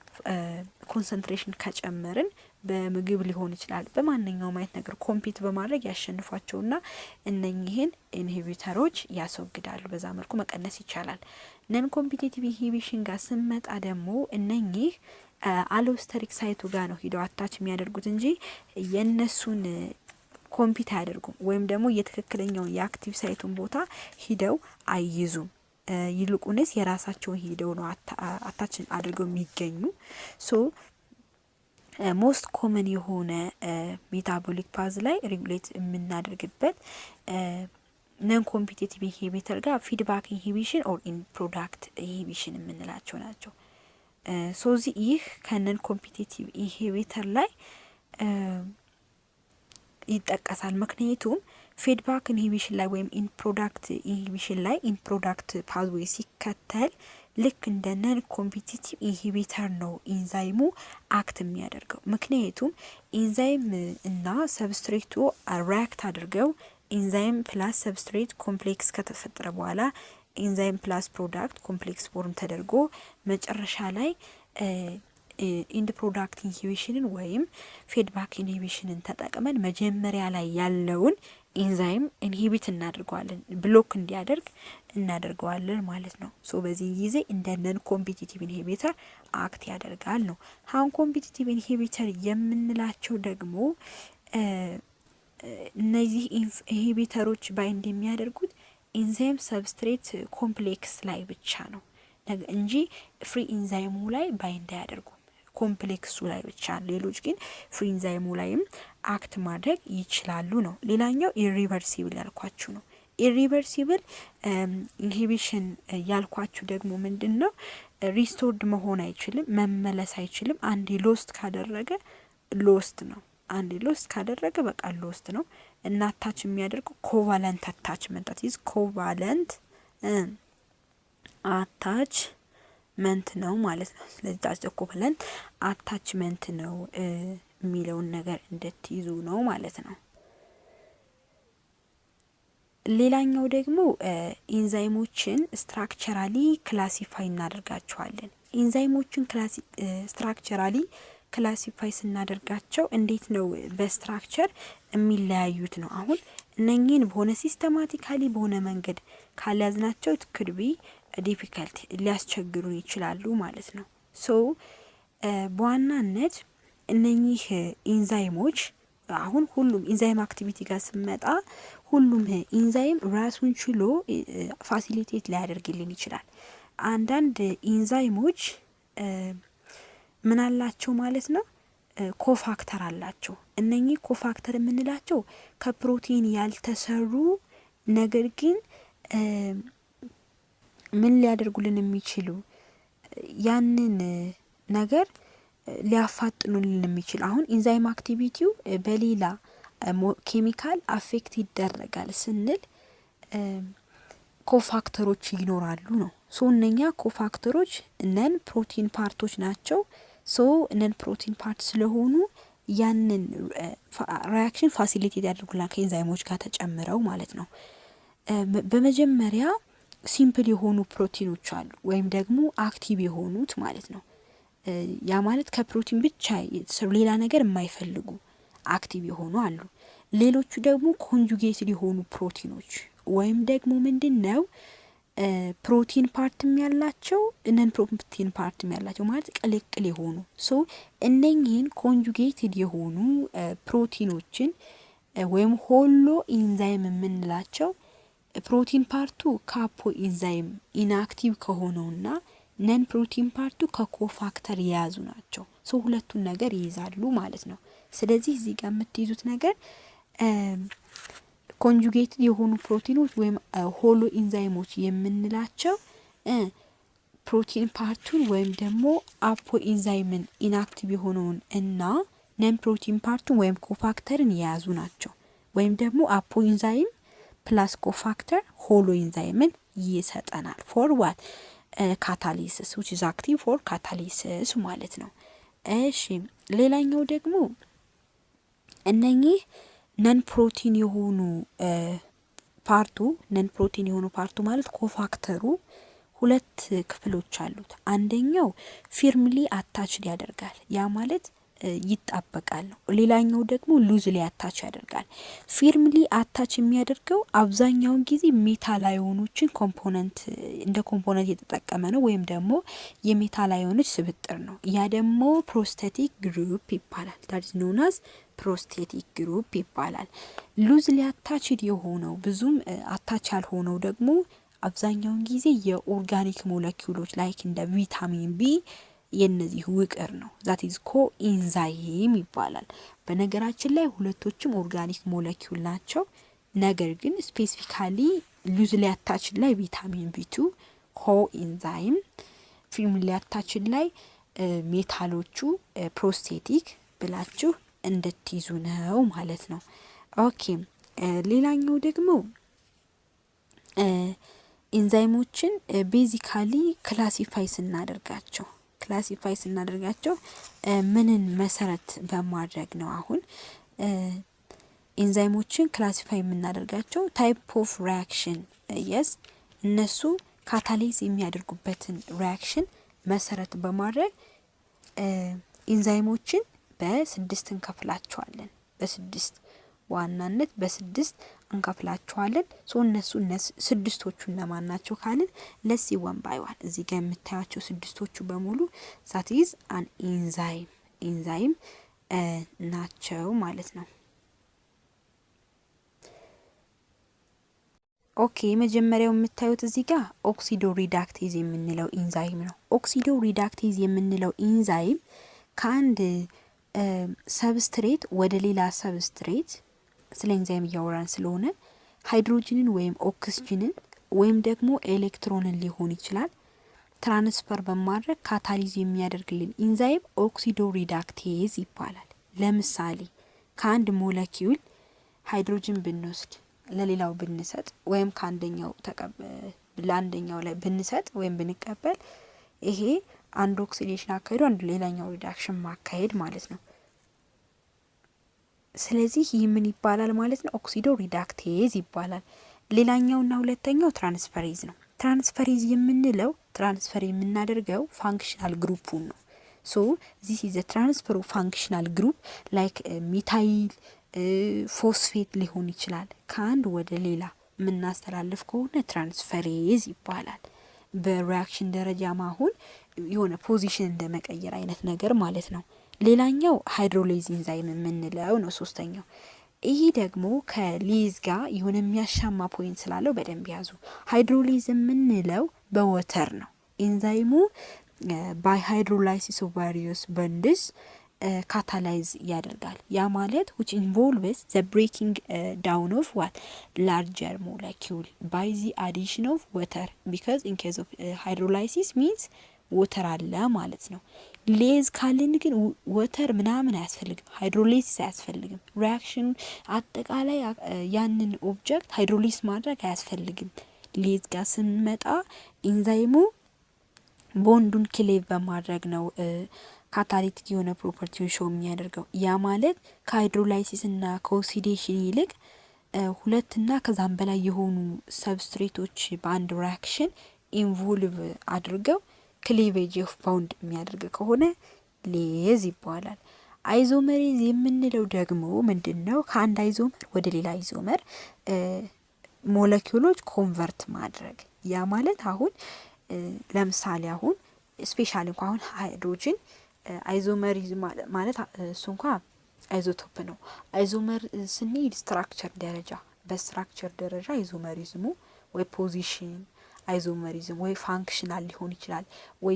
ኮንሰንትሬሽን ከጨመርን በምግብ ሊሆን ይችላል በማንኛውም አይነት ነገር ኮምፒት በማድረግ ያሸንፏቸውና እነኚህን ኢንሂቢተሮች ያስወግዳሉ በዛ መልኩ መቀነስ ይቻላል ነን ኮምፒቲቲቭ ኢንሂቢሽን ጋር ስንመጣ ደግሞ እነኚህ አሎስተሪክ ሳይቱ ጋር ነው ሂደው አታች የሚያደርጉት እንጂ የነሱን ኮምፒት አያደርጉም ወይም ደግሞ የትክክለኛው የአክቲቭ ሳይቱን ቦታ ሂደው አይይዙም ይልቁንስ የራሳቸውን ሂደው ነው አታች አድርገው የሚገኙ ሶ ሞስት ኮመን የሆነ ሜታቦሊክ ፓዝ ላይ ሬጉሌት የምናደርግበት ነን ኮምፒቲቲቭ ኢንሂቢተር ጋር ፊድባክ ኢንሂቢሽን ኦር ኢን ፕሮዳክት ኢንሂቢሽን የምንላቸው ናቸው ሶ ይህ ከነን ኮምፒቲቲቭ ኢንሂቢተር ላይ ይጠቀሳል ምክንያቱም ፊድባክ ኢንሂቢሽን ላይ ወይም ኢን ፕሮዳክት ኢንሂቢሽን ላይ ኢን ፕሮዳክት ፓዝዌይ ሲከተል ልክ እንደ ነን ኮምፒቲቲቭ ኢንሂቢተር ነው ኢንዛይሙ አክት የሚያደርገው ምክንያቱም ኢንዛይም እና ሰብስትሬቱ ሪአክት አድርገው ኢንዛይም ፕላስ ሰብስትሬት ኮምፕሌክስ ከተፈጠረ በኋላ ኢንዛይም ፕላስ ፕሮዳክት ኮምፕሌክስ ፎርም ተደርጎ መጨረሻ ላይ ኢንድ ፕሮዳክት ኢንሂቢሽንን ወይም ፊድባክ ኢንሂቢሽንን ተጠቅመን መጀመሪያ ላይ ያለውን ኢንዛይም ኢንሂቢት እናደርገዋለን ብሎክ እንዲያደርግ እናደርገዋለን ማለት ነው ሶ በዚህ ጊዜ እንደ ነን ኮምፒቲቲቭ ኢንሂቢተር አክት ያደርጋል ነው ሃን ኮምፒቲቲቭ ኢንሂቢተር የምንላቸው ደግሞ እነዚህ ኢንሂቢተሮች ባይንድ የሚያደርጉት ኢንዛይም ሰብስትሬት ኮምፕሌክስ ላይ ብቻ ነው እንጂ ፍሪ ኢንዛይሙ ላይ ባይንድ አያደርጉም ኮምፕሌክሱ ላይ ብቻ ሌሎች ግን ፍሪ ኢንዛይሙ ላይም አክት ማድረግ ይችላሉ ነው ሌላኛው ኢሪቨርሲብል ያልኳችሁ ነው ኢሪቨርሲብል ኢንሂቢሽን ያልኳችሁ ደግሞ ምንድነው ሪስቶርድ መሆን አይችልም መመለስ አይችልም አንዴ ሎስት ካደረገ ሎስት ነው አንዴ ሎስት ካደረገ በቃ ሎስት ነው እና አታች የሚያደርገው ኮቫለንት አታችመንት ኢዝ ኮቫለንት አታችመንት ነው ማለት ነው ስለዚህ ታች ኮቫለንት አታችመንት ነው የሚለውን ነገር እንድትይዙ ነው ማለት ነው ሌላኛው ደግሞ ኢንዛይሞችን ስትራክቸራሊ ክላሲፋይ እናደርጋቸዋለን ኢንዛይሞችን ስትራክቸራሊ ክላሲፋይ ስናደርጋቸው እንዴት ነው በስትራክቸር የሚለያዩት ነው አሁን እነኚህን በሆነ ሲስተማቲካሊ በሆነ መንገድ ካልያዝናቸው ትክርቢ ዲፊካልቲ ሊያስቸግሩን ይችላሉ ማለት ነው ሶ በዋናነት እነኚህ ኢንዛይሞች አሁን ሁሉም ኢንዛይም አክቲቪቲ ጋር ስመጣ ሁሉም ኢንዛይም ራሱን ችሎ ፋሲሊቴት ሊያደርግልን ይችላል አንዳንድ ኢንዛይሞች ምን አላቸው ማለት ነው ኮፋክተር አላቸው እነኚህ ኮፋክተር የምንላቸው ከፕሮቲን ያልተሰሩ ነገር ግን ምን ሊያደርጉልን የሚችሉ ያንን ነገር ሊያፋጥኑልን የሚችል አሁን ኢንዛይም አክቲቪቲው በሌላ ኬሚካል አፌክት ይደረጋል ስንል ኮፋክተሮች ይኖራሉ ነው ሶ እነኛ ኮፋክተሮች ነን ፕሮቲን ፓርቶች ናቸው ሶ ነን ፕሮቲን ፓርት ስለሆኑ ያንን ሪአክሽን ፋሲሊቴት ያደርጉልናል ከኢንዛይሞች ጋር ተጨምረው ማለት ነው በመጀመሪያ ሲምፕል የሆኑ ፕሮቲኖች አሉ ወይም ደግሞ አክቲቭ የሆኑት ማለት ነው ያ ማለት ከፕሮቲን ብቻ ሌላ ነገር የማይፈልጉ አክቲቭ የሆኑ አሉ ሌሎቹ ደግሞ ኮንጁጌትድ የሆኑ ፕሮቲኖች ወይም ደግሞ ምንድነው ፕሮቲን ፓርትም ያላቸው ነን ፕሮቲን ፓርትም ያላቸው ማለት ቅልቅል የሆኑ ሶ እነኚህን ኮንጁጌትድ የሆኑ ፕሮቲኖችን ወይም ሆሎ ኢንዛይም የምንላቸው ፕሮቲን ፓርቱ ካፖ ኢንዛይም ኢንአክቲቭ ከሆነውና ነን ፕሮቲን ፓርቱ ከኮፋክተር የያዙ ናቸው። ሶ ሁለቱን ነገር ይይዛሉ ማለት ነው። ስለዚህ እዚህ ጋር የምትይዙት ነገር ኮንጁጌትድ የሆኑ ፕሮቲኖች ወይም ሆሎ ኢንዛይሞች የምንላቸው ፕሮቲን ፓርቱን ወይም ደግሞ አፖ ኢንዛይምን ኢንአክቲቭ የሆነውን እና ነን ፕሮቲን ፓርቱን ወይም ኮፋክተርን የያዙ ናቸው። ወይም ደግሞ አፖ ኢንዛይም ፕላስ ኮፋክተር ሆሎ ኢንዛይምን ይሰጠናል። ፎር ዋት ካታሊሲስ which is active for catalysis ማለት ነው። እሺ ሌላኛው ደግሞ እነኚህ ነን ፕሮቲን የሆኑ ፓርቱ ማለት ኮፋክተሩ ሁለት ክፍሎች አሉት። አንደኛው ፊርምሊ አታችድ ያደርጋል፣ ያ ማለት ይጣበቃል ነው። ሌላኛው ደግሞ ሉዝሊ አታች ያደርጋል። ፊርምሊ አታች የሚያደርገው አብዛኛውን ጊዜ ሜታል አዮኖችን እንደ ኮምፖነንት የተጠቀመ ነው፣ ወይም ደግሞ የሜታል አዮኖች ስብጥር ነው። ያ ደግሞ ፕሮስቴቲክ ግሩፕ ይባላል። ዳት ኢዝ ኖን አዝ ፕሮስቴቲክ ግሩፕ ይባላል። ሉዝሊ አታችድ የሆነው ብዙም አታች ያልሆነው ደግሞ አብዛኛውን ጊዜ የኦርጋኒክ ሞለኪውሎች ላይክ እንደ ቪታሚን ቢ የነዚህ ውቅር ነው። ዛት ኢዝ ኮ ኢንዛይም ይባላል። በነገራችን ላይ ሁለቶችም ኦርጋኒክ ሞለኪውል ናቸው። ነገር ግን ስፔሲፊካሊ ሉዝሊ አታችድ ላይ ቪታሚን ቢ2 ኮ ኢንዛይም፣ ፊርምሊ አታችድ ላይ ሜታሎቹ ፕሮስቴቲክ ብላችሁ እንድትይዙ ነው ማለት ነው። ኦኬ ሌላኛው ደግሞ ኢንዛይሞችን ቤዚካሊ ክላሲፋይ ስናደርጋቸው ምንን መሰረት በማድረግ ነው? አሁን ኢንዛይሞችን ክላሲፋይ የምናደርጋቸው ታይፕ ኦፍ ሪያክሽን የስ እነሱ ካታሊዝ የሚያደርጉበትን ሪያክሽን መሰረት በማድረግ ኢንዛይሞችን በ6 እንከፍላቸዋለን። በዋናነት በ6 እንከፍላቸዋለን። እነሱ 6ቶቹ እነማን ናቸው ካልን ለሲ ዋን ባይ ዋን እዚህ ጋር የምታያቸው 6ቶቹ በሙሉ ዛት ኢዝ አን ኢንዛይም ናቸው ማለት ነው። ኦኬ የመጀመሪያው የምታዩት እዚህ ጋር ኦክሲዶ ሪዳክቴዝ የምንለው ኢንዛይም ነው። ኦክሲዶ ሪዳክቴዝ የምንለው ኢንዛይም ከአንድ ሰብስትሬት ወደ ሌላ ሰብስትሬት ስለ ኢንዛይም እያወራን ስለሆነ ሃይድሮጅንን ወይም ኦክስጅንን ወይም ደግሞ ኤሌክትሮንን ሊሆን ይችላል ትራንስፈር በማድረግ ካታሊዝ የሚያደርግልን ኢንዛይም ኦክሲዶ ሪዳክቴዝ ይባላል። ለምሳሌ ከአንድ ሞለኪውል ሃይድሮጅን ብንወስድ ለሌላው ብንሰጥ ወይም ከአንደኛው ለአንደኛው ላይ ብንሰጥ ወይም ብንቀበል ይሄ አንድ ኦክሲዴሽን አካሄዱ አንድ ሌላኛው ሪዳክሽን ማካሄድ ማለት ነው። ስለዚህ ይህ ምን ይባላል ማለት ነው? ኦክሲዶ ሪዳክቴዝ ይባላል። ሌላኛውና ሁለተኛው ትራንስፈሬዝ ነው። ትራንስፈሬዝ የምንለው ትራንስፈር የምናደርገው ፋንክሽናል ግሩፑን ነው። ሶ ዚስ ኢዝ a transfer of functional group like ሚታይል ፎስፌት ሊሆን ይችላል። ከአንድ ወደ ሌላ የምናስተላልፍ ከሆነ ትራንስፈሬዝ ይባላል። በሪያክሽን ደረጃ ማሁን የሆነ ፖዚሽን እንደመቀየር አይነት ነገር ማለት ነው። ሌላኛው ሃይድሮሌዝ ኢንዛይም የምንለው ነው ሶስተኛው። ይሄ ደግሞ ከሊዝ ጋር የሆነ የሚያሻማ ፖይንት ስላለው በደንብ ያዙ። ሃይድሮሌዝ የምንለው በወተር ነው። ኢንዛይሙ ባይ ሃይድሮላይሲስ ኦፍ ቫሪየስ ቦንድስ ካታላይዝ ያደርጋል። ያ ማለት which involves the breaking down of what larger molecule by the addition of water because in case of hydrolysis means ወተር አለ ማለት ነው። ሌዝ ካልን ግን ወተር ምናምን አያስፈልግም፣ ሃይድሮሊሲስ አያስፈልግም። ሪያክሽን አጠቃላይ ያንን ኦብጀክት ሃይድሮሊሲስ ማድረግ አያስፈልግም። ሌዝ ጋር ስንመጣ ኢንዛይሙ ቦንዱን ክሌቭ በማድረግ ነው ካታሊቲክ የሆነ ፕሮፐርቲውን ሾው የሚያደርገው። ያ ማለት ከሃይድሮላይሲስ እና ከኦክሲዴሽን ይልቅ ሁለትና ከዛም በላይ የሆኑ ሰብስትሬቶች በአንድ ሪያክሽን ኢንቮልቭ አድርገው ክሊቬጅ ኦፍ ባውንድ የሚያደርግ ከሆነ ሌዝ ይባላል። አይዞመሬዝ የምንለው ደግሞ ምንድነው? ከአንድ አይዞመር ወደ ሌላ አይዞመር ሞለኪውሎች ኮንቨርት ማድረግ። ያ ማለት አሁን ለምሳሌ አሁን ስፔሻሊ እንኳን አሁን ሃይድሮጅን አይዞመሪዝ ማለት እሱ እንኳን አይዞቶፕ ነው። አይዞመር ስንሄድ ስትራክቸር ደረጃ በስትራክቸር ደረጃ አይዞመሪዝሙ ወይ ፖዚሽን አይዞመሪዝም ወይ ፋንክሽናል ሊሆን ይችላል ወይ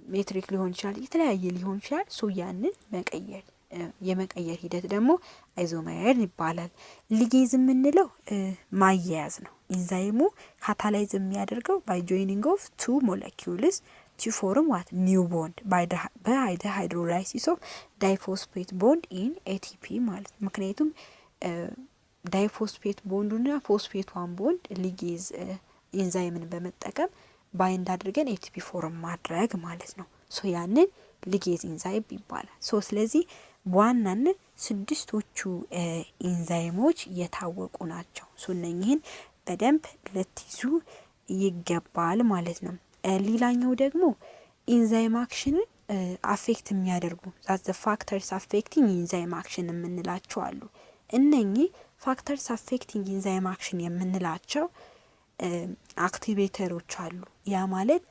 ጂኦሜትሪክ ሊሆን ይችላል የተለያየ ሊሆን ይችላል። ሶ ያንን መቀየር የመቀየር ሂደት ደግሞ አይዞመር ይባላል። ሊጌዝ የምንለው ማያያዝ ነው። ኢንዛይሙ ካታላይዝ የሚያደርገው ባይ ጆይኒንግ ኦፍ ቱ ሞለኪውልስ ቱ ፎርም ዋት ኒው ቦንድ ባይ ዘ ሃይድሮላይሲስ ኦፍ ዳይፎስፌት ቦንድ ኢን ኤቲፒ ማለት ነው። ምክንያቱም ዳይፎስፌት ቦንዱና ፎስፌቷን ቦንድ ሊጌዝ ኢንዛይምን በመጠቀም ባይንድ አድርገን ኤቲፒ ፎርም ማድረግ ማለት ነው። ሶ ያንን ሊጌዝ ኢንዛይም ይባላል። ሶ ስለዚህ በዋናነት ስድስቶቹ ኢንዛይሞች የታወቁ ናቸው። ሶ እነኚህን በደንብ ልትይዙ ይገባል ማለት ነው። ሌላኛው ደግሞ ኢንዛይም አክሽንን አፌክት የሚያደርጉ ዛት ፋክተርስ አፌክቲንግ ኢንዛይም አክሽን የምንላቸው አሉ። እነኚህ ፋክተርስ አፌክቲንግ ኢንዛይም አክሽን የምንላቸው አክቲቬተሮች አሉ። ያ ማለት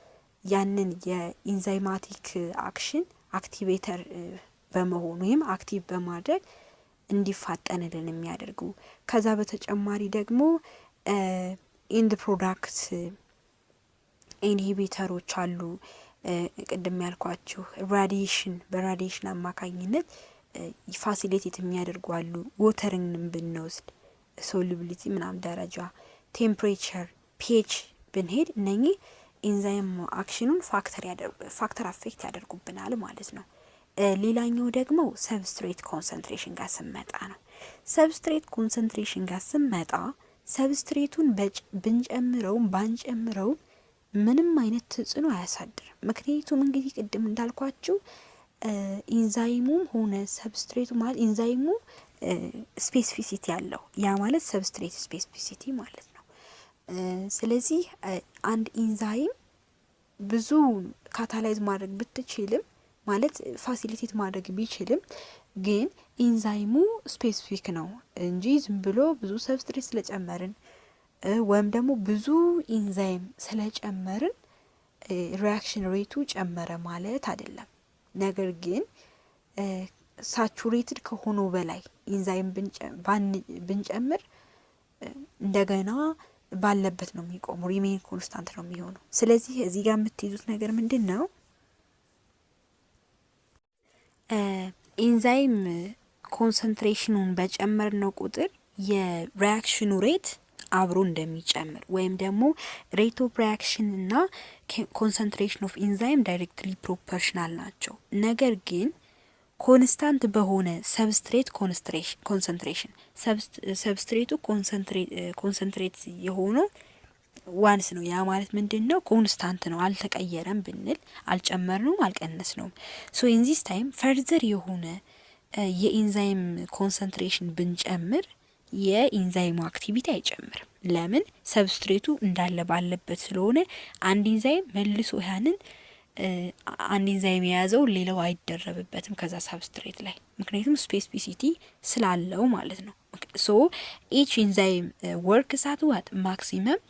ያንን የኢንዛይማቲክ አክሽን አክቲቬተር በመሆኑ ወይም አክቲቭ በማድረግ እንዲፋጠንልን የሚያደርጉ ከዛ በተጨማሪ ደግሞ ኢንድ ፕሮዳክት ኢንሂቢተሮች አሉ። ቅድም ያልኳችሁ ራዲዬሽን በራዲዬሽን አማካኝነት ፋሲሊቴት የሚያደርጉ አሉ። ወተርንም ብንወስድ ሶሉቢሊቲ ምናምን ደረጃ ቴምፕሬቸር ፒኤች ብንሄድ እነኚህ ኢንዛይም አክሽኑን ፋክተር አፌክት ያደርጉብናል ማለት ነው። ሌላኛው ደግሞ ሰብስትሬት ኮንሰንትሬሽን ጋር ስመጣ ነው። ሰብስትሬት ኮንሰንትሬሽን ጋር ስመጣ ሰብስትሬቱን ብንጨምረውም ባንጨምረውም ምንም አይነት ተጽዕኖ አያሳድርም። ምክንያቱም እንግዲህ ቅድም እንዳልኳችሁ ኢንዛይሙም ሆነ ሰብስትሬቱ ማለት ኢንዛይሙ ስፔሲፊሲቲ ያለው ያ ማለት ሰብስትሬት ስፔሲፊሲቲ ማለት ነው። ስለዚህ አንድ ኢንዛይም ብዙ ካታላይዝ ማድረግ ብትችልም ማለት ፋሲሊቴት ማድረግ ቢችልም ግን ኢንዛይሙ ስፔሲፊክ ነው እንጂ ዝም ብሎ ብዙ ሰብስትሬት ስለጨመርን ወይም ደግሞ ብዙ ኢንዛይም ስለጨመርን ሪያክሽን ሬቱ ጨመረ ማለት አይደለም። ነገር ግን ሳቹሬትድ ከሆነው በላይ ኢንዛይም ብንጨምር እንደገና ባለበት ነው የሚቆመው፣ ሪሜን ኮንስታንት ነው የሚሆነው። ስለዚህ እዚህ ጋር የምትይዙት ነገር ምንድን ነው? ኢንዛይም ኮንሰንትሬሽኑን በጨመርነው ቁጥር የሪያክሽኑ ሬት አብሮ እንደሚጨምር ወይም ደግሞ ሬት ኦፍ ሪያክሽን እና ኮንሰንትሬሽን ኦፍ ኢንዛይም ዳይሬክትሊ ፕሮፖርሽናል ናቸው። ነገር ግን ኮንስታንት በሆነ ሰብስትሬት ኮንሰንትሬሽን ሰብስትሬቱ ኮንሰንትሬት የሆነው ዋንስ ነው። ያ ማለት ምንድን ነው? ኮንስታንት ነው፣ አልተቀየረም ብንል አልጨመርነውም አልቀነስነውም። ሶ ኢን ዚስ ታይም ፈርዘር የሆነ የኢንዛይም ኮንሰንትሬሽን ብንጨምር የኢንዛይሙ አክቲቪቲ አይጨምርም። ለምን? ሰብስትሬቱ እንዳለ ባለበት ስለሆነ አንድ ኢንዛይም መልሶ ያንን አንድ ኢንዛይም የያዘው ሌላው አይደረብበትም ከዛ ሰብስትሬት ላይ፣ ምክንያቱም ስፔሲፊሲቲ ስላለው ማለት ነው። ሶ ኢች ኢንዛይም ወርክስ አት ዋት ማክሲመም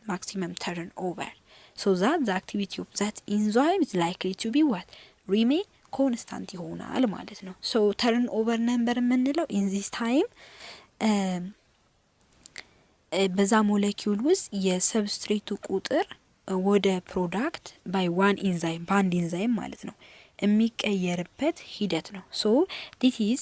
ማክሲመም ተርን ኦቨር ሶ ዛት ዘ አክቲቪቲ ኦፍ ዛት ኢንዛይም ኢዝ ላይክሊ ቱ ቢ ዋት ሪሜን ኮንስታንት ይሆናል ማለት ነው። ሶ ተርን ኦቨር ነምበር የምንለው ኢን ዚስ ታይም በዛ ሞለኪውል ውስጥ የሰብስትሬቱ ቁጥር ወደ ፕሮዳክት ባይ ዋን ኢንዛይም በአንድ ኢንዛይም ማለት ነው የሚቀየርበት ሂደት ነው። ሶ ዲስ ኢዝ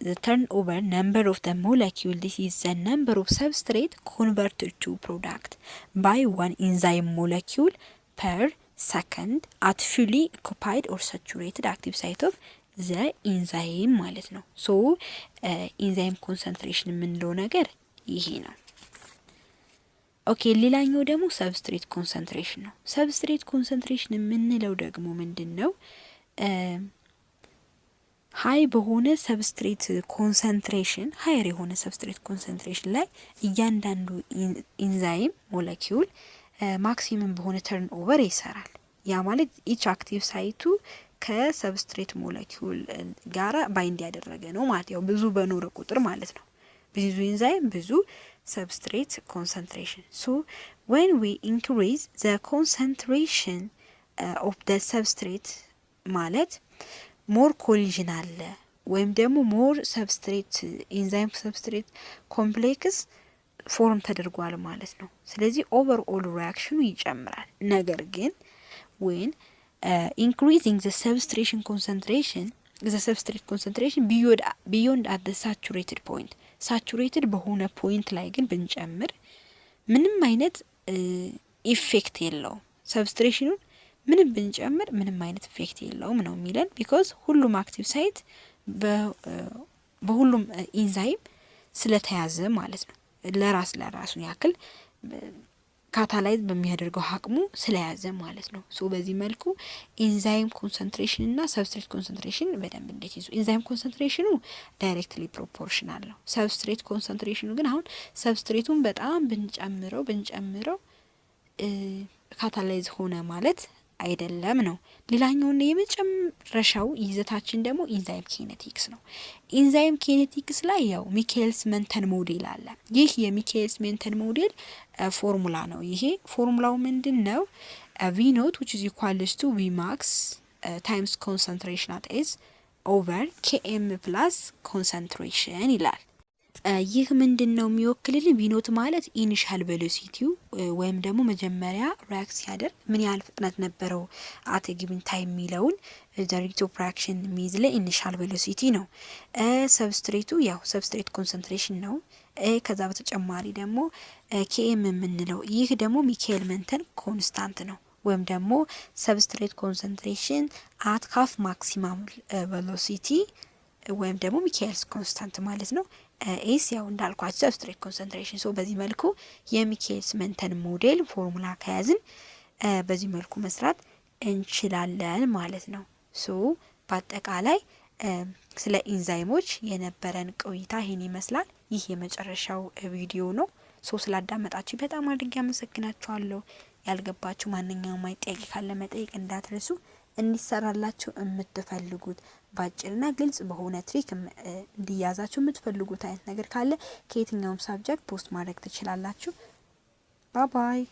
the turnover number of the molecule. This is the number of substrate converted to product by one enzyme molecule per second at fully occupied or saturated active site of the enzyme ማለት ነው። ሶ ኢንዛይም ኮንሰንትሬሽን የምንለው ነገር ይሄ ነው። ኦኬ ሌላኛው ደግሞ ሰብስትሬት ኮንሰንትሬሽን ነው። ሰብስትሬት ኮንሰንትሬሽን የምንለው ደግሞ ምንድን ነው? ሀይ በሆነ ሰብስትሬት ኮንሰንትሬሽን ሀይር የሆነ ሰብስትሬት ኮንሰንትሬሽን ላይ እያንዳንዱ ኢንዛይም ሞለኪውል ማክሲመም በሆነ ተርን ኦቨር ይሰራል። ያ ማለት ኢች አክቲቭ ሳይቱ ከሰብስትሬት ሞለኪውል ጋራ ባይንድ ያደረገ ነው ማለት ያው ብዙ በኖረ ቁጥር ማለት ነው። ብዙ ኢንዛይም ብዙ substrate concentration. So when we increase the concentration of the substrate ማለት ሞር ኮሊዥን አለ ወይም ደግሞ ሞር ሰብስትሬት ኢንዛይም ሰብስትሬት ኮምፕሌክስ ፎርም ተደርጓል ማለት ነው። ስለዚህ ኦቨርኦል ሪያክሽኑ ይጨምራል። ነገር ግን when increasing the substrate concentration beyond at the saturated point ሳቹሬትድ በሆነ ፖይንት ላይ ግን ብንጨምር ምንም አይነት ኢፌክት የለውም። ሰብስትሬሽኑን ምንም ብንጨምር ምንም አይነት ኢፌክት የለውም ነው የሚለን። ቢኮዝ ሁሉም አክቲቭ ሳይት በሁሉም ኢንዛይም ስለተያዘ ማለት ነው። ለራሱን ያክል ካታላይዝ በሚያደርገው አቅሙ ስለያዘ ማለት ነው። ሶ በዚህ መልኩ ኢንዛይም ኮንሰንትሬሽን እና ሰብስትሬት ኮንሰንትሬሽን በደንብ እንዴት ይዙ። ኢንዛይም ኮንሰንትሬሽኑ ዳይሬክትሊ ፕሮፖርሽናል ነው። ሰብስትሬት ኮንሰንትሬሽኑ ግን አሁን ሰብስትሬቱን በጣም ብንጨምረው ካታላይዝ ሆነ ማለት አይደለም ነው። ሌላኛውና የመጨረሻው ይዘታችን ደግሞ ኢንዛይም ኬኔቲክስ ነው። ኢንዛይም ኬኔቲክስ ላይ ያው ሚካኤልስ ሜንተን ሞዴል አለ። ይህ የሚካኤልስ ሜንተን ሞዴል ፎርሙላ ነው። ይሄ ፎርሙላው ምንድን ነው? ቪ ኖት which is equals to v max times concentration at s over km plus concentration ይላል። ይህ ምንድን ነው የሚወክልልን? ቪኖት ማለት ኢኒሻል ቬሎሲቲው ወይም ደግሞ መጀመሪያ ሪያክት ሲያደርግ ምን ያህል ፍጥነት ነበረው አት ጊቭን ታይም የሚለውን ሬት ኦፍ ሪአክሽን የሚይዝልን ኢኒሻል ቬሎሲቲ ነው። ሰብስትሬቱ ያው ሰብስትሬት ኮንሰንትሬሽን ነው። ከዛ በተጨማሪ ደግሞ ኬኤም የምንለው ይህ ደግሞ ሚካኤል ሜንተን ኮንስታንት ነው። ወይም ደግሞ ሰብስትሬት ኮንሰንትሬሽን አት ሃፍ ማክሲማም ቬሎሲቲ ወይም ደግሞ ሚካኤልስ ኮንስታንት ማለት ነው። ኤስ ያው እንዳልኳችሁ ሰብስትሬት ኮንሰንትሬሽን። ሶ በዚህ መልኩ የሚካኤልስ ሜንተን ሞዴል ፎርሙላ ከያዝን በዚህ መልኩ መስራት እንችላለን ማለት ነው። ሶ በአጠቃላይ ስለ ኢንዛይሞች የነበረን ቆይታ ይሄን ይመስላል። ይህ የመጨረሻው ቪዲዮ ነው። ሶ ስላዳመጣችሁ በጣም አድርጌ አመሰግናችኋለሁ። ያልገባችሁ ማንኛውም ጥያቄ ካለ መጠየቅ እንዳትረሱ። እንዲሰራላችሁ የምትፈልጉት ባጭርና ግልጽ በሆነ ትሪክ እንዲያዛችሁ የምትፈልጉት አይነት ነገር ካለ ከየትኛውም ሳብጀክት ፖስት ማድረግ ትችላላችሁ። ባይ ባይ።